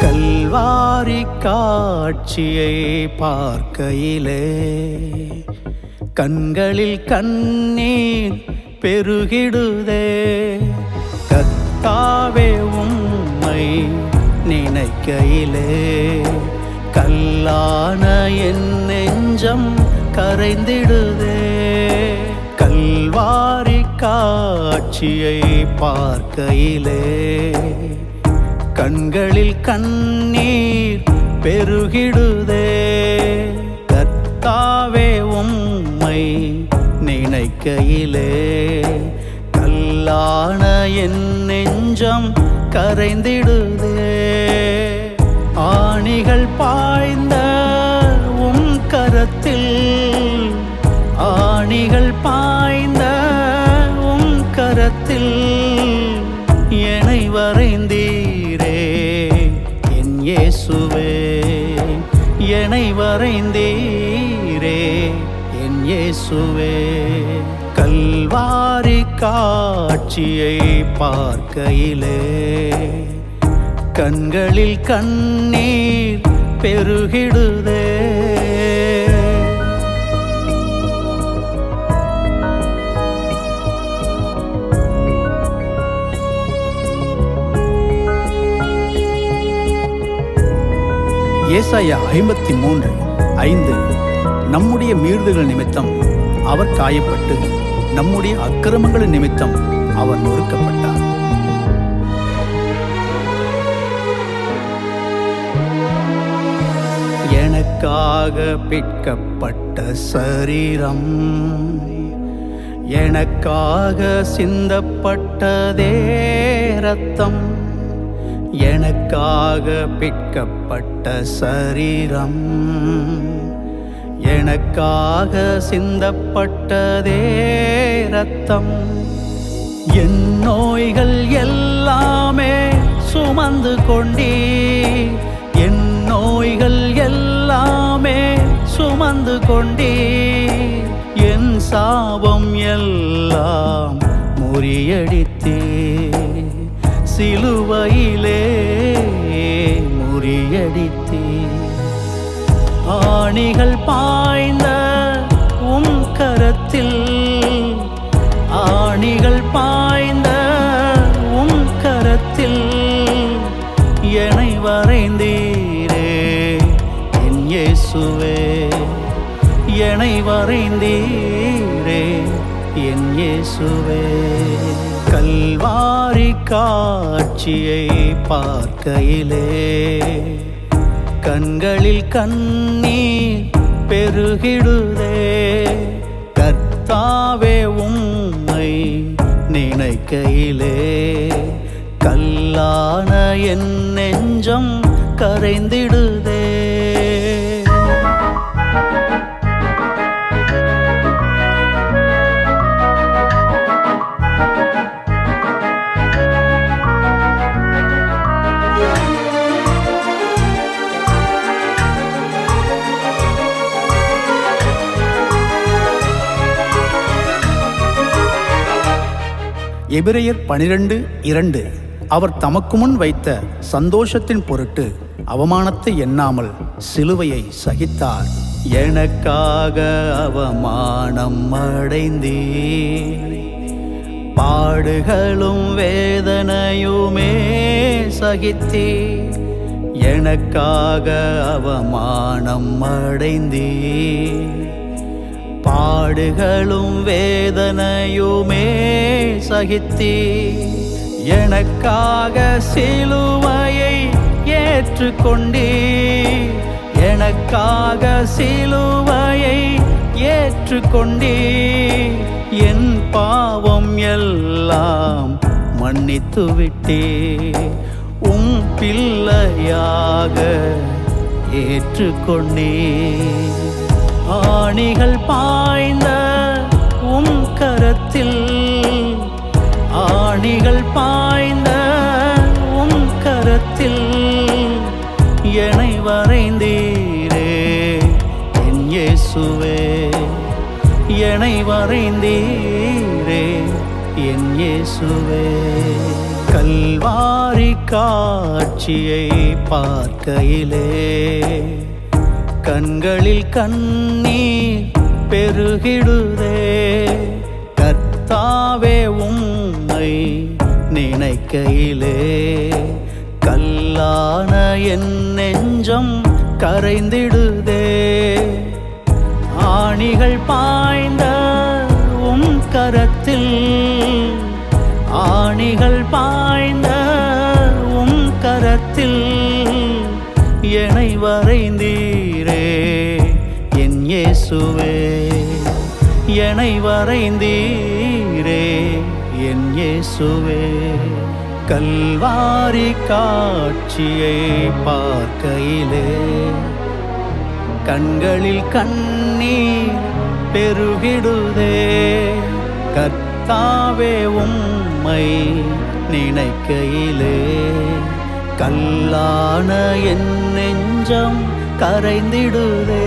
கல்வாரி காட்சியை பார்க்கையிலே கண்களில் கண்ணீர் பெருகிடுதே. கர்த்தாவே உம்மை நினைக்கையிலே கல்லான என் நெஞ்சம் கரைந்திடுதே. கல்வாரி காட்சியை பார்க்கையிலே கண்களில் கண்ணீர் பெருகிடுதே. கர்த்தாவே உம்மை நினைக்கையிலே கல்லான என் நெஞ்சம் கரைந்திடுதே. ஆணிகள் பாய்ந்த உம் கரத்தில், ஆணிகள் பாய்ந்த உம் கரத்தில் என்னை வரைந்தீரே என் இயேசுவே. என்னை வரைந்தீரே என் இயேசுவே. கல்வாரி காட்சியை பார்க்கையிலே கண்களில் கண்ணீர் பெருகிடுதே. ஏசாயா 53:5 நம்முடைய மீறுதல்கள் நிமித்தம் அவர் காயப்பட்டு நம்முடைய அக்கிரமங்கள் நிமித்தம் அவர் நொறுக்கப்பட்டார். எனக்காக பிற்கப்பட்ட சரீரம், எனக்காக சிந்தப்பட்டதே இரத்தம். எனக்காக பிற்கப்பட்ட சரீரம், எனக்காக சிந்தப்பட்டதே இரத்தம். என் நோய்கள் எல்லாமே சுமந்து கொண்டீர், என் நோய்கள் எல்லாமே சுமந்து கொண்டீர். என் சாபம் எல்லாம் முறியடித்தீர், சிலுவையிலே முறியடித்தீர். ஆணிகள் பாய்ந்த உம் கரத்தில், ஆணிகள் பாய்ந்த உம் கரத்தில் என்னை வரைந்தீரே என் இயேசுவே. என்னை வரைந்தீரே என் இயேசுவே. கல்வாரி காட்சியை பார்க்கையிலே கண்களில் கண்ணீர் பெருகிடுதே. கர்த்தாவே உம்மை நினைக்கையிலே கல்லான என் நெஞ்சம் கரைந்திடுதே. எபிரெயர் 12:2 அவர் தமக்கு முன் வைத்த சந்தோஷத்தின் பொருட்டு அவமானத்தை எண்ணாமல் சிலுவையை சகித்தார். எனக்காக அவமானம் அடைந்தீர், பாடுகளும் வேதனையுமே சகித்தீர். எனக்காக அவமானம் அடைந்தீர், பாடுகளும் வேதனையுமே சகித்தீர். எனக்காக சிலுவையை ஏற்றுக்கொண்டீர், எனக்காக சிலுவையை ஏற்றுக்கொண்டீர். என் பாவம் எல்லாம் மன்னித்து விட்டீர், உம் பிள்ளையாக ஏற்றுக்கொண்டீர். ஆணிகள் பாய்ந்த உம் கரத்தில், ஆணிகள் பாய்ந்த உம் கரத்தில் என்னை வரைந்தீரே என் இயேசுவே. என்னை வரைந்தீரே என் இயேசுவே. கல்வாரி காட்சியை பார்க்கையிலே கண்களில் கண்ணீர் பெருகிடுதே. கர்த்தாவே உம்மை நினைக்கையிலே கல்லான என் நெஞ்சம் கரைந்திடுதே. ஆணிகள் பாய்ந்த உம் கரத்தில், ஆணிகள் பாய்ந்த உம் கரத்தில் என்னை வரைந்தீரே என் இயேசுவே. என்னை வரைந்தீரே என் இயேசுவே. கல்வாரி காட்சியை பார்க்கையிலே கண்களில் கண்ணீர் பெருகிடுதே. கர்த்தாவே உம்மை நினைக்கையிலே கல்லான என் நெஞ்சம் கரைந்திடுதே.